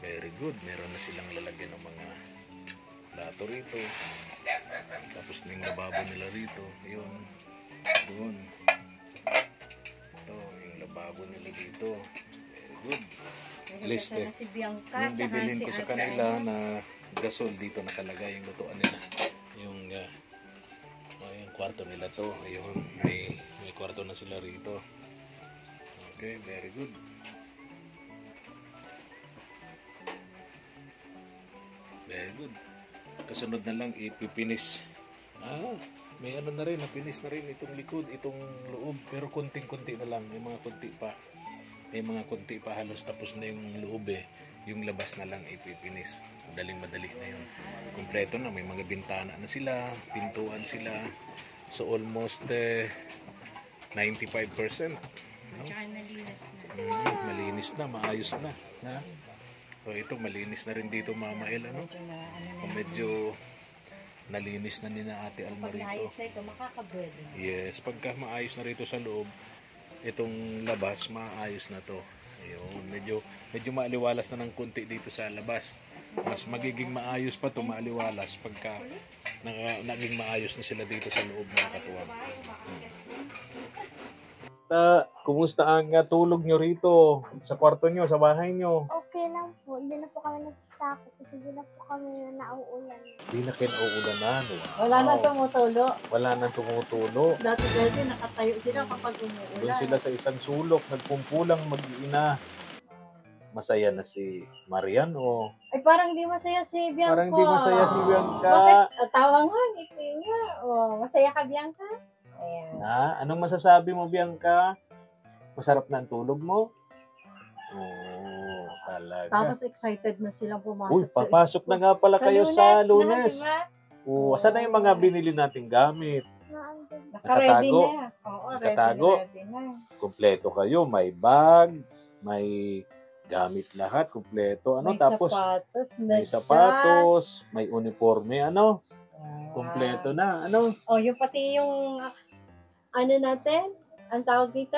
Very good. Meron na silang lalagyan ng mga plato rito. Tapos na yung lababo nila rito. Yun. Doon. Ito, yung lababo nila dito. Very good. List eh. Si Bianca, Yung bibilin ko sa kanila na gasol dito nakalagay yung lutuan nila. Yung yung kwarto nila to. Ayun, may kwarto na sila rito. Okay, very good. Very good. Kasunod na lang ipipinis. May ano na rin, napinis na rin itong likod, itong loob, pero konting-konti na lang, may mga konti pa. May mga konti pa, halos tapos na yung loob eh. Yung labas na lang ipipinis. Madaling-madali na yun. Kompleto na, may mga bintana na sila, pintuan sila. So almost 95%. No? Tsaka nalinis na. Malinis na, maayos na. Ha? So ito, malinis na rin dito Mama El. Ano? Medyo nalinis na ni na Ate Alma Pag rito. naayos na ito, makakabwede. Yes, pagka maayos na rito sa loob, itong labas, maayos na to. Ayun, medyo maaliwalas na ng konti dito sa labas. Mas magiging maayos pa to, maaliwalas pagka naging maayos na sila dito sa loob, mga katuwang. Kumusta ang tulog nyo rito? Sa kwarto nyo, sa bahay nyo? Okay lang po. Hindi na po kami natatakot kasi hindi na po kami nauulan. Hindi na kinauulanan. Wow. Wala na tumutulo. Wala nang tumutulo. Dati nakatayo sila kapag umuulan. Doon sila sa isang sulok, nagpumpulang mag-iina. Masaya na si Marian o Ay, parang di masaya si Bianca. parang di masaya si Bianca. Bakit? Tawa nga, ngiti nga. Oh, masaya ka, Bianca? Ayan. Anong masasabi mo, Bianca? Masarap na ang tulog mo? Oo, talaga. Tapos excited na silang pumasok Uy, papasok na nga pala kayo sa Lunes. Na, Oo, saan na yung mga binili nating gamit? Naandun. naka-ready Nakatago. na. Oo, Nakatago. ready na. Kompleto kayo, may bag, may gamit lahat, kompleto. Ano? May Tapos sapatos, may sapatos, may uniforme, ano? Kompleto na, ano? Oh, yung pati yung ano natin, ang tawag dito,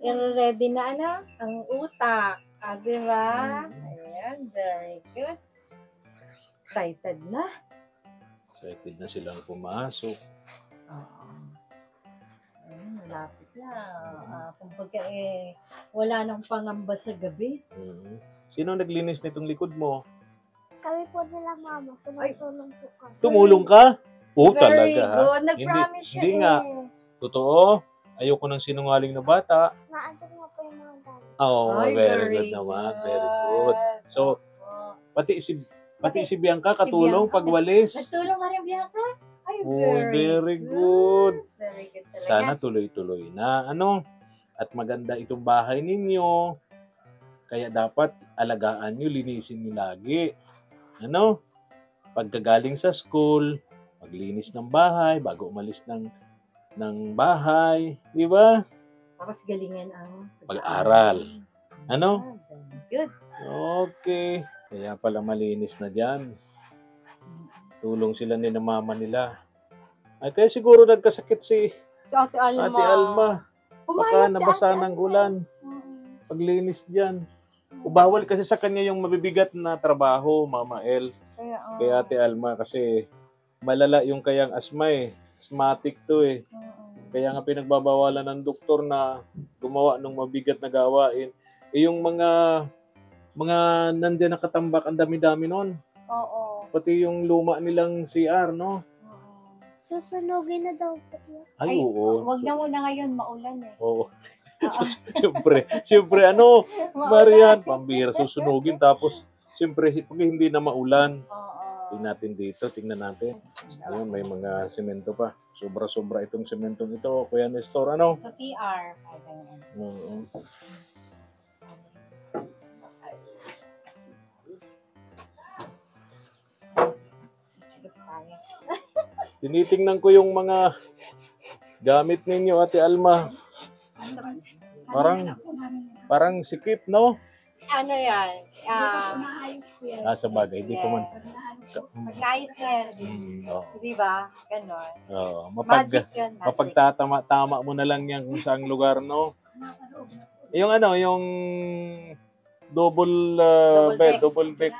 i-ready na ano, ang utak. Di ba? Ayan, very good. Excited na. Excited na silang pumasok. Oo. Ayun, malapit na. Kumbaga wala nang pangamba sa gabi. Sino naglinis nitong likod mo? Kami po nila mama. Tumutulong po kami. Tumulong ka? Oo, Very talaga ha? good. Nag-promise siya Hindi nga. eh. Totoo. Ayoko ng sinungaling na bata. Naandun nga po yung mga gamit. Oo, Ay, very good naman. Very good. So, pati si Bianca katulong Bianca. pagwalis. Nagtulong ka rin, Bianca? Ay, Uy, very good. Very good talaga. Sana tuloy-tuloy na. Ano? At maganda itong bahay ninyo. Kaya dapat alagaan nyo, linisin nyo lagi. Ano? Pagkagaling sa school, maglinis ng bahay bago umalis ng bahay. Di ba? Tapos galingan ang Pag-aral. Ano? Very good. Okay. Kaya pala malinis na dyan. Tulong sila ni na mama nila. Ay, kaya siguro nagkasakit si So, Ate Alma. Ate Alma. Baka Pumayat si nabasa Ate ng Alma. ulan. Paglinis dyan. Bawal kasi sa kanya yung mabibigat na trabaho, Mama El. Kay Ate Alma kasi malala yung kayang asma eh. Asthmatic to eh. Kaya nga pinagbabawalan ng doktor na gumawa ng mabigat na gawain. Eh yung mga nandyan nakatambak, ang dami-dami nun. Oo. Pati yung luma nilang CR, no? Susunugin na daw po yun. Ay, oo. Wag na muna ngayon, maulan eh. Oo. Siyempre, ano, Marian, pambira, susunugin. Tapos, siyempre, pag hindi na maulan, Oo. tingnan natin. Ayun, may mga semento pa. Sobra-sobra itong sementong ito. Kuya Nestor, ano? Sa CR. Oo. Sige tayo. Tinitingnan ko yung mga gamit ninyo, Ate Alma. Parang sikip, no? Ano yan? Sa bagay, hindi ko man. Pag-ayos na yan. Oo. Di ba? Ganon. Oo. Magic yun, magic. Mapagtatama mo na lang yan kung saang lugar, no? Yung double deck.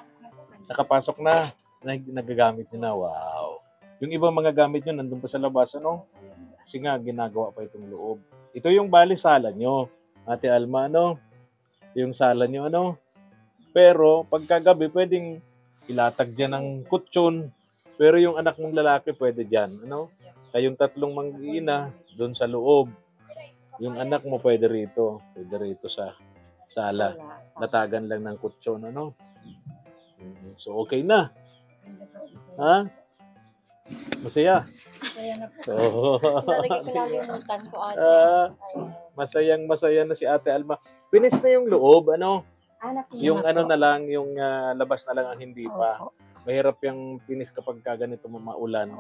Nakapasok na. Nagagamit nyo na. Wow. Yung ibang mga gamit nyo nandun pa sa labas, ano? Kasi nga, ginagawa pa itong loob. Ito yung bali sala nyo, Ate Alma, ano? Yung sala nyo, ano? Pero, pagkagabi, pwedeng ilatag dyan ng kutsyon. Pero yung anak mong lalaki, pwede dyan, ano? Kayong tatlong mag-iina, doon sa loob. Yung anak mo, pwede rito. Pwede rito sa sala. Natagan lang ng kutsyon, ano? So, okay na. Ha? Masaya. Masaya na po. Oo. Talaga kinalimutan ko, ate. Masayang-masaya na si Ate Alma. Finish na yung loob, ano? Yung ano na lang, yung labas na lang ang hindi pa. Mahirap yung finish kapag ganito maulan.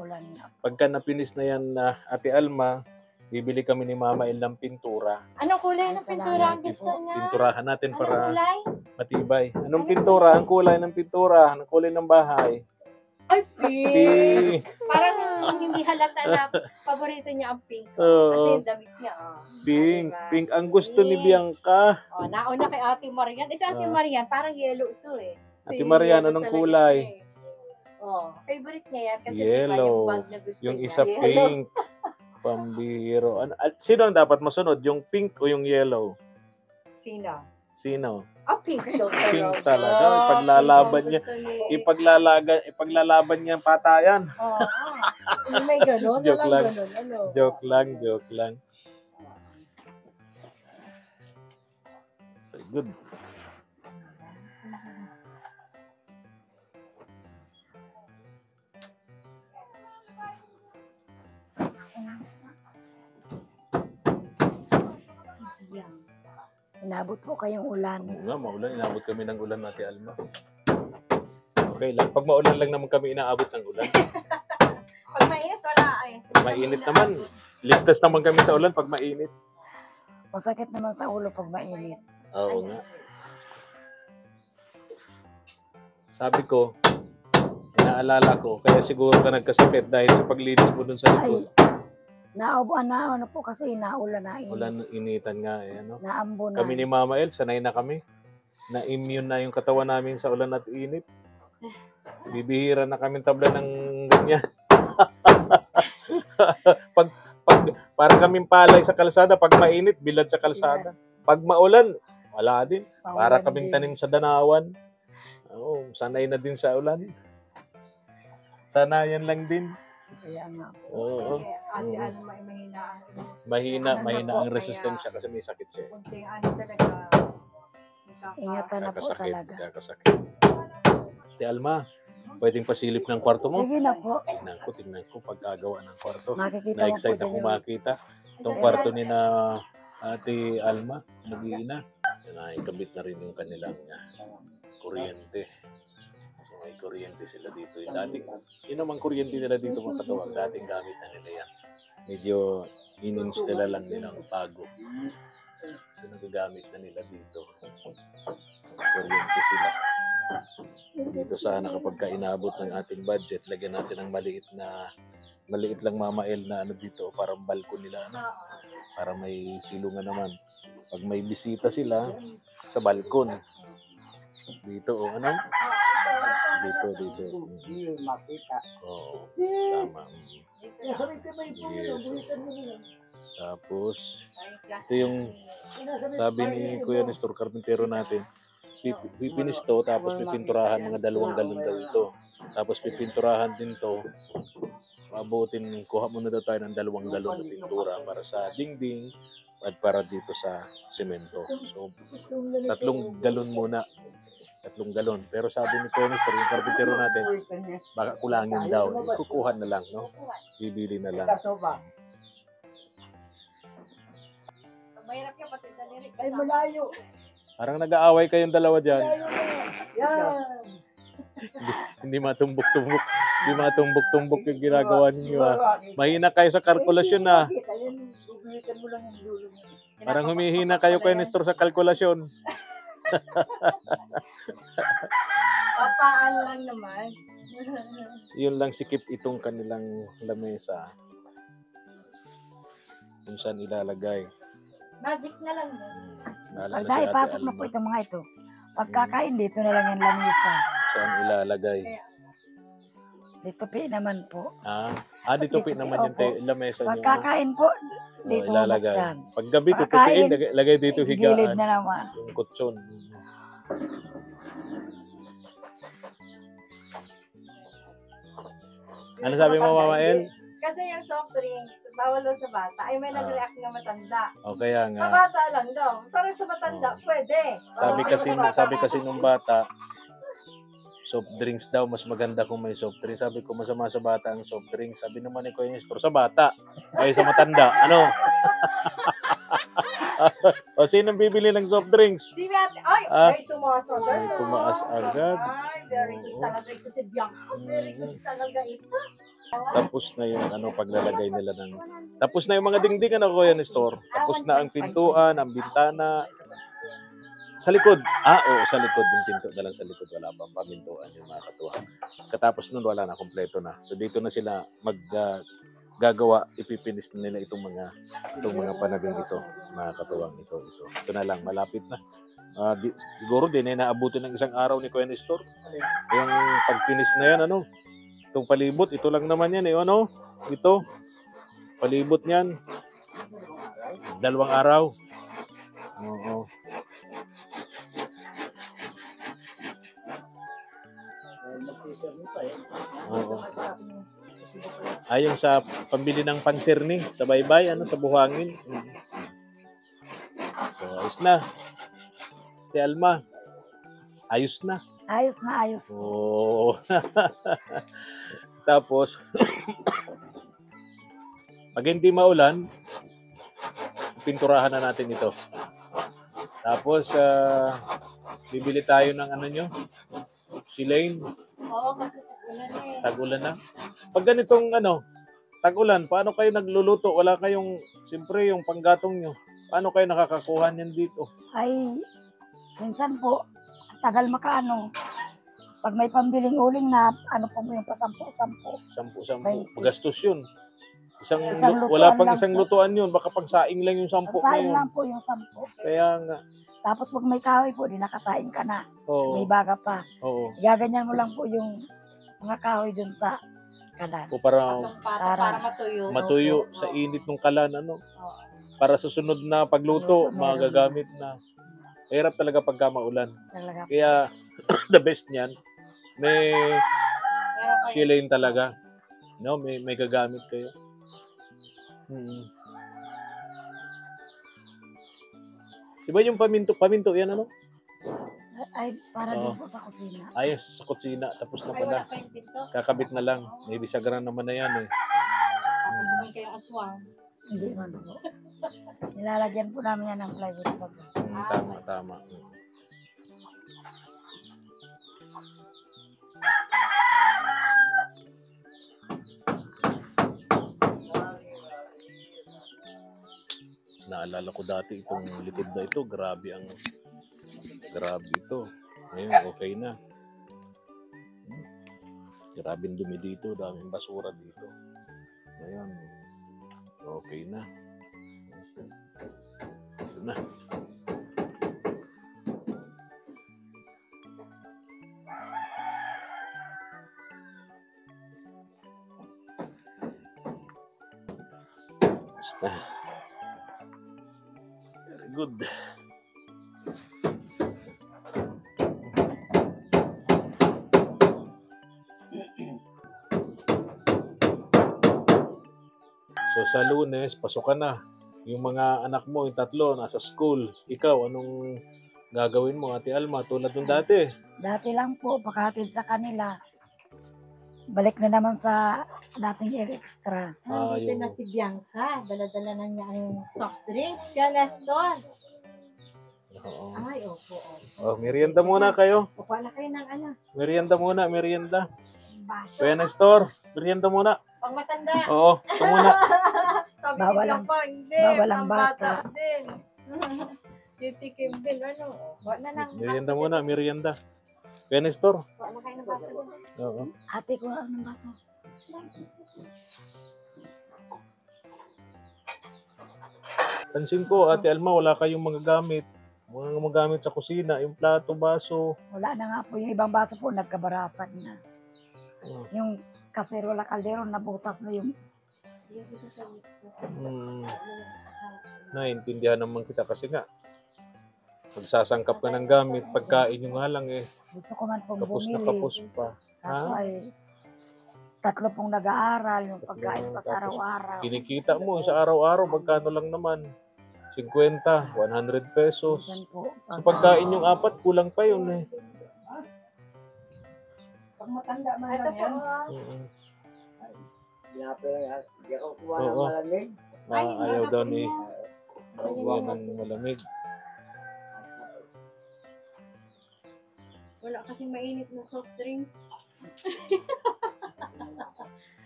Pagka na-finish na yan, Ate Alma, bibili kami ni Mama El ng pintura. Anong kulay ng pintura ang gusto niya? Pinturahan natin Anong para kulay? matibay. Anong pintura? Ang kulay ng pintura? Anong kulay ng bahay? Ay, pink! Pink! Parang hindi halata na paborito niya ang pink. Oo. Kasi yung damit niya. Pink. Diba? Pink. Ang gusto ni Bianca. Nauna kay Ate Marian. Si Ate Marian, parang yellow ito eh. Ate Marian, Yellow anong talaga kulay? siya eh. Favorite niya yan kasi Yellow. diba yung bag na gusto Yung niya. isa Yellow. pink. Pambiro. Sino ang dapat masunod? Yung pink o yung yellow? Sino? Sino? Pink daw talaga. Pink talaga. Ipaglalaban niya. Ipaglalaban niya ang patayan. May gano'n. Joke lang. Gano'n. Ano? Joke lang. Very good. Inabot po kayong ulan. Oo nga, maulan. Inabot kami ng ulan, Ate Alma. Okay lang. Pag maulan lang naman kami inaabot ng ulan. Pag mainit, wala eh. Mainit naman. Ligtas naman kami sa ulan pag mainit. Masakit naman sa ulo pag mainit. Oo nga. Sabi ko, inaalala ko, kaya siguro ka nagkasakit dahil sa paglinis mo dun sa likod. Ano po kasi naulan na Ulan, initan nga eh. Ano? Naambo na. Kami ni Mama El, sanay na kami. Na-immune na yung katawan namin sa ulan at init. Bibihira na kami tabla ng ganyan. Parang kaming palay sa kalsada. Pag mainit, bilad sa kalsada. Pag maulan, wala din. Para kaming tanim sa danawan. Oo, sanay na din sa ulan. Sanayan lang din. Kaya nga. Oo. Ate Alma ay mahina ang Mahina ang resistensya kasi may sakit siya. Kunti talaga. Ingatan na po talaga. Kakasakit. Ate Alma, pwedeng pasilip ng kwarto mo? Sige na po. Tingnan ko pagkagawa ng kwarto. Makikita mo po Na-excite dyan akong yung... makita. Itong kwarto ni na Ate Alma, mag-iina. Nakikabit na rin yung kanilang kuryente. So may kuryente sila dito. Yun naman kuryente nila dito mga katawag. Dating gamit na nila yan. Medyo in-install lang nila ang bago. So nagagamit na nila dito. Kuryente sila. Dito sana kapag inabot ng ating budget, lagyan natin ng maliit lang Mama El na dito parang balkon nila. Para may silungan naman. Pag may bisita sila sa balkon. Dito ano? Dito. Oo. Tama. Yes. Tapos, ito yung sabi ni Kuya Nestor, karpintero natin, pipinis to, tapos pipinturahan, mga 2 galon daw ito. Tapos pipinturahan din to, kuha muna daw tayo ng 2 galon na pintura para sa dingding at para dito sa semento. So, 3 galon muna. 3 galon. Pero sabi ni Kuya Nestor, yung karpintero natin, baka kulangin daw. Kukuha na lang, no? Bibili na lang. Mahirap yan, pati dalirik. Ay, malayo. Parang nag-aaway kayong dalawa dyan. Yan. Hindi matumbok-tumbok. Hindi matumbok-tumbok yung ginagawa ninyo. Mahina kayo sa kalkulasyon na. Gugulitan mo lang yung dulo mo. Parang humihina kayo kay Nestor sa kalkulasyon. Papaan lang naman. Yun lang sikip itong kanilang lamesa. Kung saan ilalagay. Magic na lang. Lalo na Pagka si Ate ipasok na Alma. po itong mga ito, Pagkakain dito na lang yung lamisa. Saan ilalagay? Dito pi naman po. Dito pi naman yung lamesa nyo. Pagkakain po, dito Ilalagay. bubuksan. Pag gabi, Pagkakain, tutupiin, lagay dito Gilid higaan. na naman. Yung kutsyon. Ano sabi mo, Mama El? Kasi yung soft drinks, bawal daw sa bata. Ay, may nag-react na matanda. O kaya Sa nga. bata lang daw. Pero sa matanda, pwede. Sabi kasi nung bata, soft drinks daw, mas maganda kung may soft drinks. Sabi ko, masama sa bata ang soft drinks. Sabi naman ni Kuya Nestor, sa bata. Kaya sa matanda. Ano? O, sinong bibili ng soft drinks? Si Ate, ay, may tumaas agad. May tumaas agad. Ay, very good talaga ito si Bianca. Very good talaga ito. Tapos na yung paglalagay nila ng... Tapos na yung mga dingding, Kuya Nestor. Tapos na ang pintuan, ang bintana. Sa likod. Oo, sa likod. Yung pinto na lang sa likod. Wala pang pamintuan yung mga katuwa. Katapos nun, wala na. Kompleto na. So, dito na sila gagawa. Ipipinis na nila itong mga panabing ito. Mga katuwang ito. Ito na lang. Malapit na. Siguro din ay naabutin ng isang araw ni Kuya Nestor. Yung pagpinis na yan, itong palibot, ito lang naman yan ito, palibot niyan, 2 araw. Oo. Oo. Yung sa pambili ng pangsirni, sa baybay, sa buhangin. So, ayos na. Ate Alma, ayos na. Ayos na ayos po. Oo. Tapos, pag hindi maulan, pinturahan na natin ito. Tapos, bibili tayo ng silane. Oo, kasi tagulan eh. Tagulan na. Pag ganitong tagulan, paano kayo nagluluto? Wala kayong, siyempre, yung panggatong nyo. Paano kayo nakakakuha niyan dito? Ay, minsan po, tagal makaano. Pag may pambiling uling na, po mo yung pasampu-sampu. 10. Magastos yun. Isang Wala lutuan pang lang isang po. lutuan yun. Baka pang saing lang yung 10 na Saing yun. lang po yung 10. Kaya nga. Tapos pag may kahoy po, di nakasaing ka na. Oo. May baga pa. Oo. Igaganyan mo lang po yung mga kahoy dun sa kalan. O para Para matuyo. matuyo sa init ng kalan, para sa sunod na pagluto, Luto, meron magagamit na. Hirap talaga pagka maulan. Talaga. Kaya, the best niyan, may Meron kayo. silane talaga. May gagamit kayo. Diba yung paminto yan, Ay, para din po sa kusina. Ayos, sa kutsina, tapos na Ay, pala. wala pa yung pinto. Kakabit na lang. May bisagran naman na yan eh. Tapos may kayo aswang. Hindi man po. Nilalagyan po namin yan ng plywood pag. Tama. Naalala ko dati itong litid na ito. Grabe ito. Ngayon, okay na. Grabe ang dumi dito. Daming basura dito. Ngayon, okay na. Ito na. Basta. Very good. So sa Lunes, pasok ka na. Yung mga anak mo, yung 3, nasa school. Ikaw, anong gagawin mo, Ate Alma? Tulad nung dati. Dati lang po, pagkahatid sa kanila. Balik na naman sa dating air extra. Dito yung- na si Bianca. Dala-dala na niya ang soft drinks. Kaya Nestor. Oo. Ay, opo. Oh, merienda muna kayo. Kukuha na kayo ng Merienda muna, merienda. baso. Kuya Nestor, merienda muna. Pang matanda. Oo, ito muna. Sabi Bawal ni ang- Bianca, hindi. bawal ang Pang bata. din. Titikim din. Kuha na ng Merienda baso. muna, merienda. Kuya Nestor. Kuha na kayo ng baso. Oo. Ate ko ang baso. Pansin ko, Ate Alma, wala kayong mga gamit. Mga magamit sa kusina, yung plato, baso. Wala na nga po. Yung ibang baso po, nagkabarasag na. Mm. Yung kaserola kaldero, nabutas na yung Naintindihan naman kita kasi nga, magsasangkap ka ng gamit, pagkain nyo nga lang eh, gusto ko man pong kapos na bumili. kapos pa. Kaso Ha? ay 3 pong nag-aaral, yung pagkain pa sa Tapos, araw-araw. Kinikita mo sa araw-araw, magkano lang naman? 50, 100 pesos. Minsan po, So pagkain yung 4, kulang pa yun eh. Pag matanda man Ito lang po, yan. Mm-mm. Hindi ako kuha ng Oo. malamig. Ayaw daw ni Sige, Yan ng malamig. wala kasing mainit na soft drinks.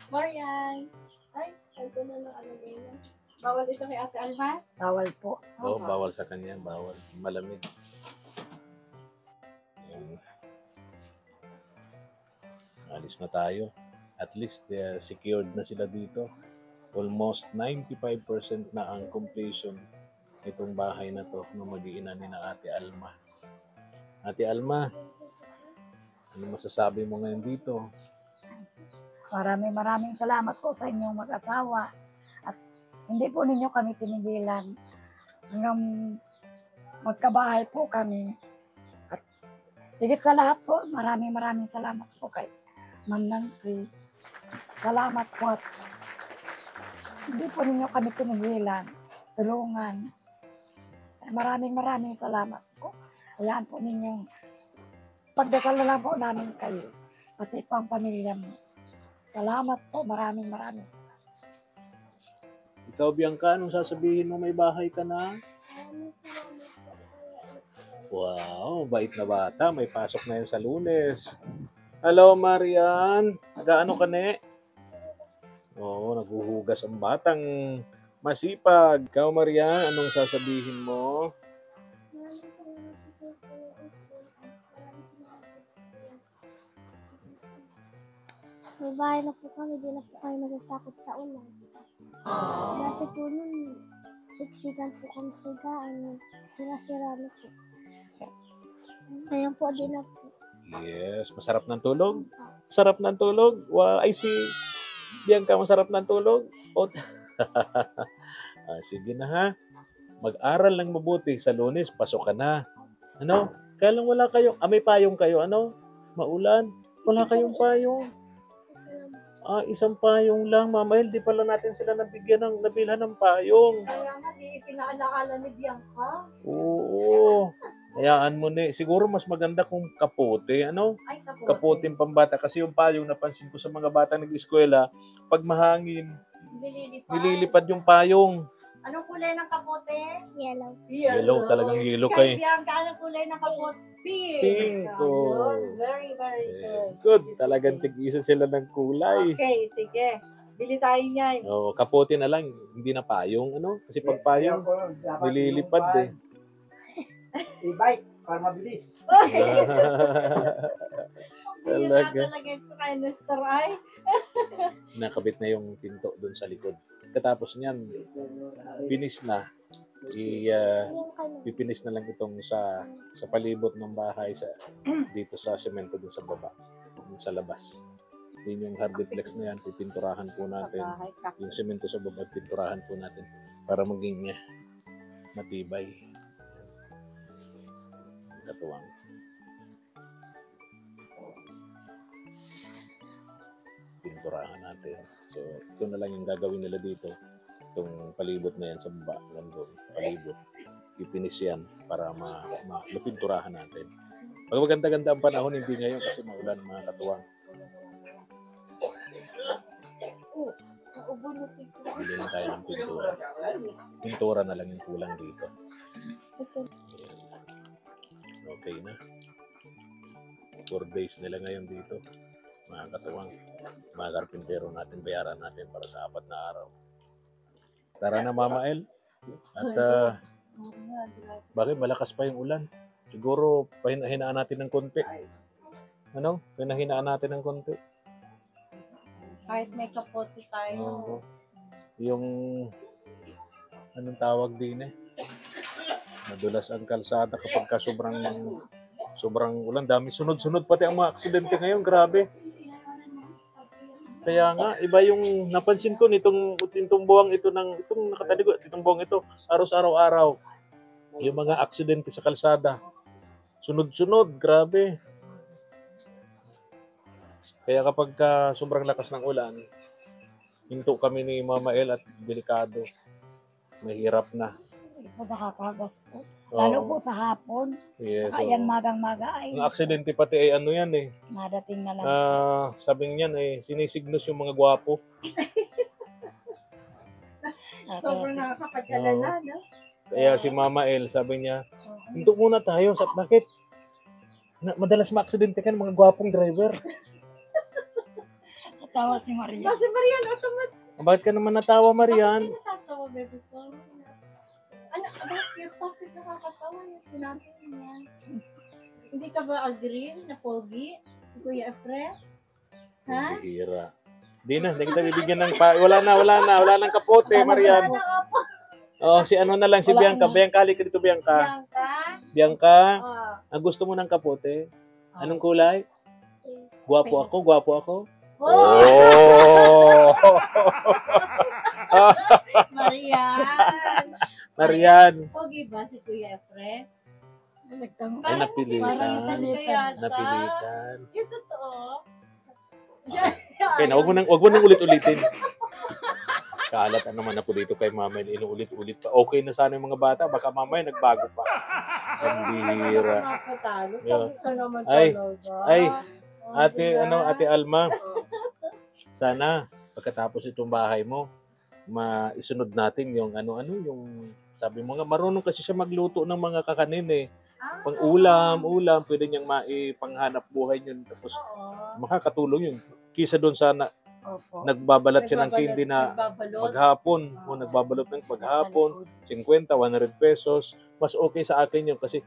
Marian! Ay, ito na lang ano ganyan. Bawal ito kay Ate Alma? bawal po. Oo, bawal sa kanya, bawal. Malamig. Yan. Alis na tayo. At least secured na sila dito. Almost 95% na ang completion itong bahay na to na mag-iina ni na Ate Alma. Ate Alma, ano masasabi mo ngayon dito? Maraming salamat po sa inyong mag-asawa. At hindi po ninyo kami tinigilan. Hanggang magkabahay po kami. At higit sa lahat po, maraming salamat po kay Ma'am Nancy. Salamat po at hindi po ninyo kami tinigilan. Tulungan. Maraming salamat po. Hayaan po ninyong pagdasal na lang po namin kayo. Pati po ang pamilya mo. Salamat po. Maraming salamat. Ikaw, Bianca, anong sasabihin mo? May bahay ka na? Maraming salamat po. Wow, bait na bata. May pasok na yan sa Lunes. Hello, Marian. Nagaano ka ne? Oo, naguhugas ang batang masipag. Ikaw, Marian, anong sasabihin mo? Maraming salamat po sa Kuya Utol at maraming salamat po sa may bahay na po kami, di na po kami matatakot sa ulan. Dati po nun, siksikan po kami sigaan, sinasira na po. Ngayon po, di na po. Yes, masarap ng tulog? Sarap ng tulog? Wow, I see. Bianca, masarap ng tulog? O, sige na ha. Mag-aral lang mabuti. Sa Lunes, pasok ka na. Ano? Kaya lang wala kayo. May payong kayo. Ano? Maulan. Wala kayong payong. Isang payong lang. Mama, hindi pala natin sila nabilhan ng payong. Kaya nga, di pinaalaala ni Bianca. Oo. Hayaan mo na. Siguro mas maganda kung kapote. Ano? Ay, kapote. Kapote pambata. Kasi yung payong napansin ko sa mga batang nag-eskwela, pag mahangin, nililipad yung payong. Anong kulay ng kapote? Yellow. Yellow, talagang yellow Kay kay. Bianca, anong kulay ng kapote? Pink. Pink, oh. Ayun, very good. Good. Talagang tig-isa sila ng kulay. Okay, sige. Bili tayo niyan. Oh, kapote na lang, hindi na payong. Ano? Kasi pag payong, nililipad eh. I-bike para mabilis. Bira Talaga. talaga ito kay Nestor ay. Nakabit na yung pinto doon sa likod. Katapos niyan, pinis na. Yung kanya. Pipinis na lang itong sa palibot ng bahay dito sa semento dun sa baba, dun sa labas. Yun yung hardiplex na yan, pipinturahan po natin. Yung semento sa baba, pinturahan po natin para maging matibay. Katuwang. Pinturahan natin. So, ito na lang yung gagawin nila dito. Itong palibot na yan sa baba, nandun, palibot. Ipinis yan para mapinturahan natin. Pag maganda-ganda ang panahon, hindi ngayon kasi maulan mga katuwang. Ubo na si Bili na tayo ng pintura. Pintura na lang yung kulang dito. Ayan. Okay na. 4 days nila ngayon dito. Mga katuwang, mga karpintero natin, bayaran natin para sa 4 na araw. Tara na, Mama El. At bakit malakas pa yung ulan? Siguro pahinaan natin ng konti. Ano? Pahinaan natin ng konti. kahit may kapote tayo. Oo. Yung anong tawag din Madulas ang kalsada kapag ka sobrang ulan. Dami sunod-sunod pati ang mga aksidente ngayon. Grabe. Kaya nga, iba yung napansin ko itong buwang ito itong nakataligo, itong buwang ito, araw-araw. Yung mga aksidente sa kalsada. Sunod-sunod, grabe. Kaya kapag sobrang lakas ng ulan, hinto kami ni Mama El at delikado. Mahirap na. Hindi po nakakagas po. Lalo po sa hapon. Yes, Saka yan magang-maga ay ang aksidente pati ay ano yan eh. nadating na lang. Sabi niyan eh, sinisignos yung mga gwapo. Sobrang nakakapag-alala, no? Kaya si Mama El, sabi niya, hinto muna tayo. Bakit? Madalas ma-aksidente ka ng mga gwapong driver. Natawa si Maria. Kasi Marian, automatic. Bakit ka naman natawa, Marian? Nakakatawa, baby ko. Bakit nakakatawa yung sinabi niya? Hindi ka ba agree na pogi? Si Kuya Efren? Ha? Bihira. Di na, hindi kita bibigyan ng wala nang kapote, Marian. Wala ka po. Oh, si ano na lang, si Wala Bianca. na. Bianca, halika dito, Bianca. Bianca? Bianca, Oh. gusto mo ng kapote? Anong kulay? Gwapo ako? Oh! Oh! Marian! Marian. Pogi ba si Kuya Efren? Ay, napilitan. Napilitan. Napilitan. Yung totoo. Okay na, wag mo nang ulit-ulitin. Kaalat naman ako dito kay Mama, inuulit-ulit pa. Okay na sana yung mga bata, baka mamaya nagbago pa. Ang bihira. Nakakatalo. Yeah. Pogi ka naman Ay, talaga. ay, Oh, Ate sila. Alma, sana pagkatapos itong bahay mo, maisunod natin yung yung sabi mo nga, marunong kasi siya magluto ng mga kakanin eh. Pang ulam, pwede niyang maipanghanap buhay yun. Tapos Oo. makakatulong yun. Kisa doon sana Opo. nagbabalat siya ng candy na Nagbabalot. maghapon. O nagbabalot ng maghapon, 50, 100 pesos. Mas okay sa akin yun kasi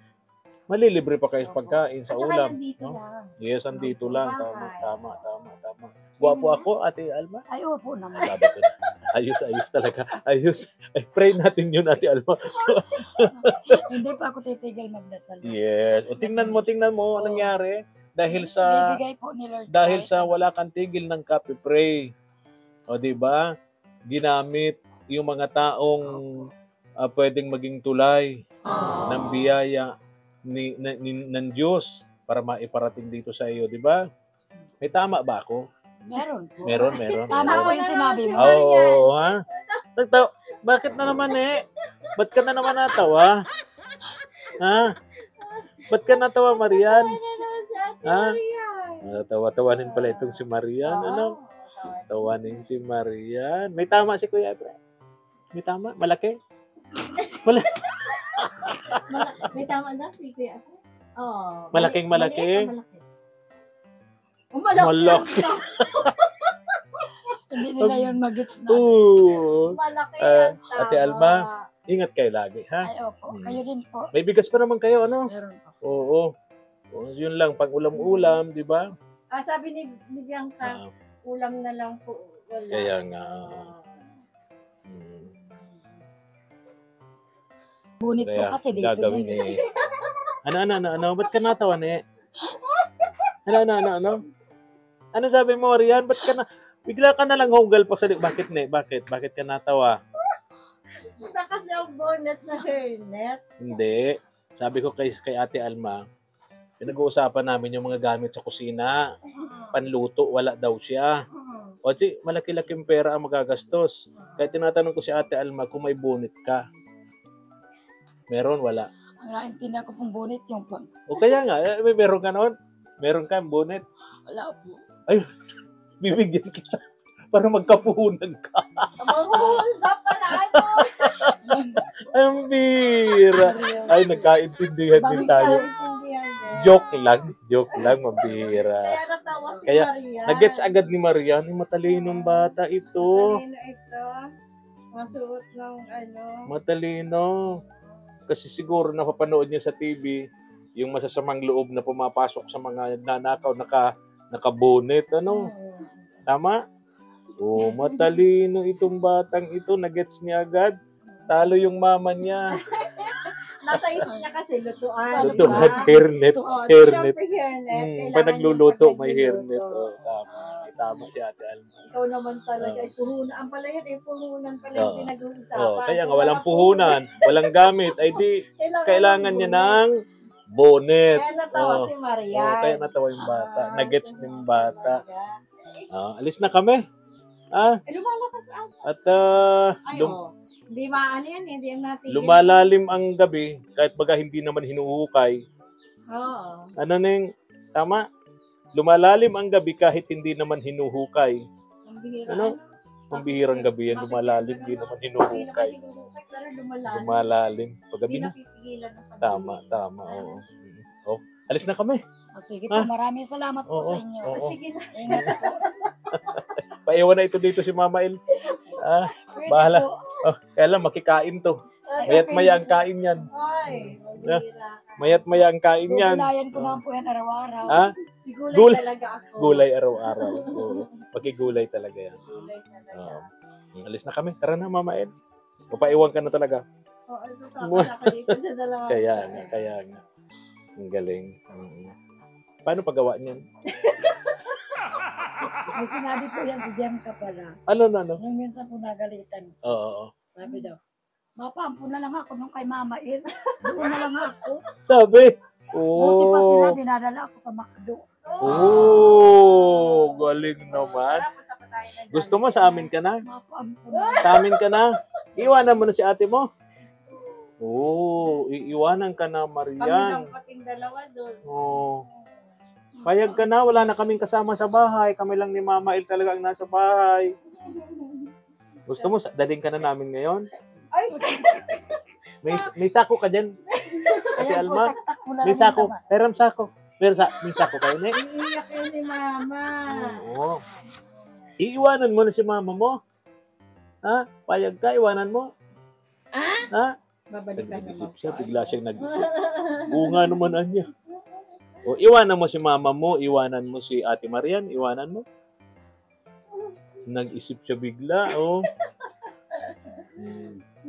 malilibre pa kayo sa pagkain, sa At saka ulam. nandito No? lang. Yes, andito Sa lang. bahay. Tama. Gwapo ako, Ate Alma. Ay, opo naman. Sabi ko na, ayos talaga. Ayos. Ay, pray natin yun, Ate Alma. Hindi pa ako titigil magdasal. Yes. O, tingnan mo anong nangyari. Dahil sa Bibigay po ni Lord. dahil kahit sa ano. wala kang tigil ng kape, pray. O, di ba? Ginamit yung mga taong pwedeng maging tulay ng biyaya ng Diyos para maiparating dito sa iyo, di ba? May tama ba ako? Meron po. Meron. Tama po yung sinabi mo. Oo, ha? Bakit na naman eh? Ba't ka na naman natawa? Ha? Ba't ka natawa, Marian? Ano naman si Ate Ha? Marian? Tawa-tawanin pala itong si Marian. Ano? Tawanin si Marian. May tama si Kuya Efren. May tama? Malaki? May tama na si Kuya Efren? Oh. Malaking malaki? Maliit o malaki? Oh, malaki. Malaki. Hindi nila yun magits na. Oo. Malaki yan. Ate Tama. Alma. Ingat kayo lagi, ha? Ay, opo. Kayo din po. May bigas pa naman kayo, ano? Meron po. Oo. Yun lang, pang ulam-ulam, di ba? Sabi ni Bianca, Ah, ulam na lang po. Wala. Kaya nga. Ah. Bunit po Kaya kasi dito. gagawin yun. eh. Ano? Ba't ka natawa, ne? Ano? Ano sabi mo, Rian? Ba't ka na... Bigla ka na lang hugal pa sa... Bakit, ne? Bakit ka natawa? Punta kasi ang bonnet sa hairnet. Hindi. Sabi ko kay Ate Alma, pinag-uusapan namin yung mga gamit sa kusina. Panluto, wala daw siya. O si, malaki-laking pera ang magagastos. Kaya tinatanong ko si Ate Alma kung may bonnet ka. Meron, wala. Ang naintindihan ko pong bunit yung pang. O kaya nga, meron ka noon? Meron ka bonnet? Wala po. Bibigyan kita para magkapuhunan ka. Mahuhulda pala ano. Ang bira. Ay, nagkaintindihan din tayo. Intindihan din. Joke lang, mabira. Kaya natawa si Kaya, Maria. Nagets agad ni Marian, yung matalinong bata ito. Kanino ito? Masuot ng ano. Matalino. Kasi siguro napapanood niya sa TV, yung masasamang loob na pumapasok sa mga nanakaw, nakabonet, ano? Tama? Oh, matalino itong batang ito. Nagets niya agad. Talo yung mama niya. nasa isip niya kasi lutuan. Lutuan, diba? hairnet, Oo, hairnet. syempre hairnet. Pag Kailangan nagluluto, yung may hairnet. pagluluto. Tama. Tama si Ate Alma. Ikaw naman talaga, Oo. ay puhunan. Ang pala yun, puhunan pala yung Oo. pinag-uusapan. Kaya nga Kung walang wala puhunan, walang gamit, ay di kailangan niya ng bonnet. Kaya natawa Oo. si Marian. Kaya natawa yung bata. Ah, Nagets ganun ng bata. talaga. Alis na kami. Lumalakas ako. At Ay, hindi maano yan, hindi yan natin. lumalalim ang gabi, kahit baga hindi naman hinuhukay. Oo. Ano neng, tama? Lumalalim ang gabi kahit hindi naman hinuhukay. Ang bihira. Ano? Ang bihirang gabi yan, lumalalim, hindi naman hinuhukay. Pero lumalalim. Lumalalim. Paggabi Hindi na. napipigilan ng pag-ibig. Tama, oo. Oh, alis na kami. Sige po, maraming salamat po Oo, sa inyo. oo. Sige na. Ingat po. Paiwan na ito dito si Mama El. Pwede Bahala. po. Kaya lang, makikain to. Mayat maya ang kain yan. Ay, magbihira ka. Mayat maya ang kain yan. Gugulayan ko naman po yan araw-araw. Si Gulay Gulay. talaga ako. Gulay araw-araw. Oo. Makigulay talaga yan. Gulay talaga. Oo. Alis na kami. Tara na, Mama El. Papaiwan ka na talaga. Ay, tatawa ako dito sa dalawa. Kaya nga. Ang galing. Paano paggawa niyan? May sinabi po yan si Bianca pala. Ano? Yung minsan po nagalitan. Oo. Sabi daw, mapampo na lang ako nung kay Mama Il. Doon na lang ako. Sabi. Buti pa sila, Oh. dinadala ako sa McDo. Oh, galing naman. Gusto mo sa amin ka na? Mapampo na. Sa amin ka na? Iwanan mo na si ate mo? Oo, iiwanan ka na, Kami Marian. lang pating dalawa doon. Oo. Payag ka na, wala na kaming kasama sa bahay. Kami lang ni Mama Il talaga ang nasa bahay. Gusto mo, daling ka na namin ngayon? Ay, May sako ka dyan, Ate Kaya po, Alma? taktak mo na May lang sako. yung tama. Meron sako. May sako kayo, ne? iiyak yun si Mama. Oo. Iiwanan mo na si Mama mo. Ha? Payag ka, iwanan mo. Ha? Babalikan Nag-isip naman. siya, bigla siyang nag-isip. Oo nga naman, Anya. O, iwanan mo si Mama mo, iwanan mo si Ate Marian, iwanan mo. Nag-isip siya bigla, oh.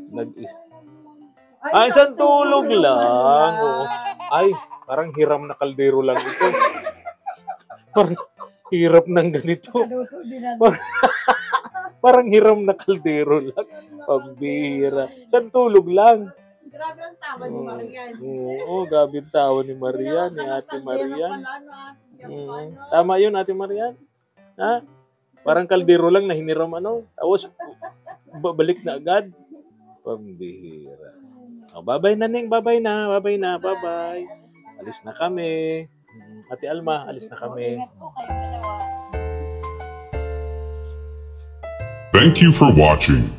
Nag-isip. Ay, isang tulog lang. Oo. Ay, parang hiram na kaldero lang ito. Parang hirap ng ganito. Kaluto din na. Parang hiram na kaldero lang. Pambira. Isang tulog lang. Grabe ang tama ni Marian. Oo, gabi ang tawa ni Marian, ni Ate Marian. Tama yun, Ate Marian. Ha? Parang kaldero lang na hiniram Tapos, balik na agad. Pambihira. Bye-bye na, Neng. Bye-bye na. Bye-bye. Alis na kami. Ate Alma, alis na kami. Ingat po kayong dalawa. Thank you for watching.